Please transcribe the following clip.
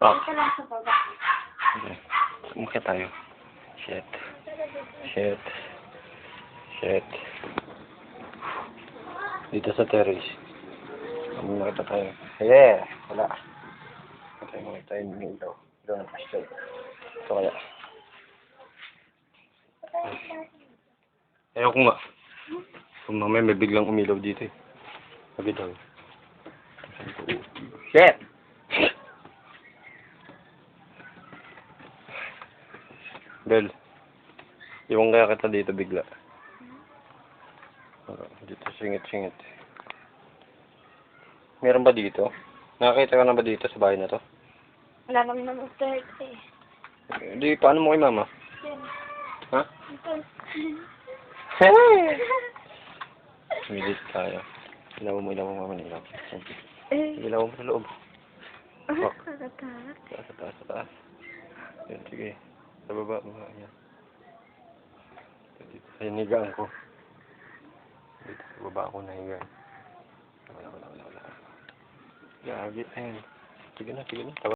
Stop. Ito lang sa baba. Okay. Umakit tayo. Shit. Shit. Shit. Dito sa terrace. Makita tayo. Yeah! Wala. Makita tayo ng ilaw. Ilaw ng pastel. Ito kaya. Ayoko nga. Kung mamaya may biglang umilaw dito eh. Sabi daw. Shit! Bel, iwan kaya kita dito bigla. Dito singit-singit. Meron ba dito? Nakakita ka na ba dito sa bahay na to? Wala naman naman start eh. Di, paano mo kay mama? Yan. Ha? Ito. Milit tayo. Ilaw mo mama ng ilaw. Eh. Ilaw mo sa loob. Fuck. Nakakatakot. Sa taas, sa taas. Yan, sige. Sa baba, baba. Yan. Dito sa hinigaan ko. Dito sa baba ako nahigaan. Wala. Gagi. Ayun. Sige na.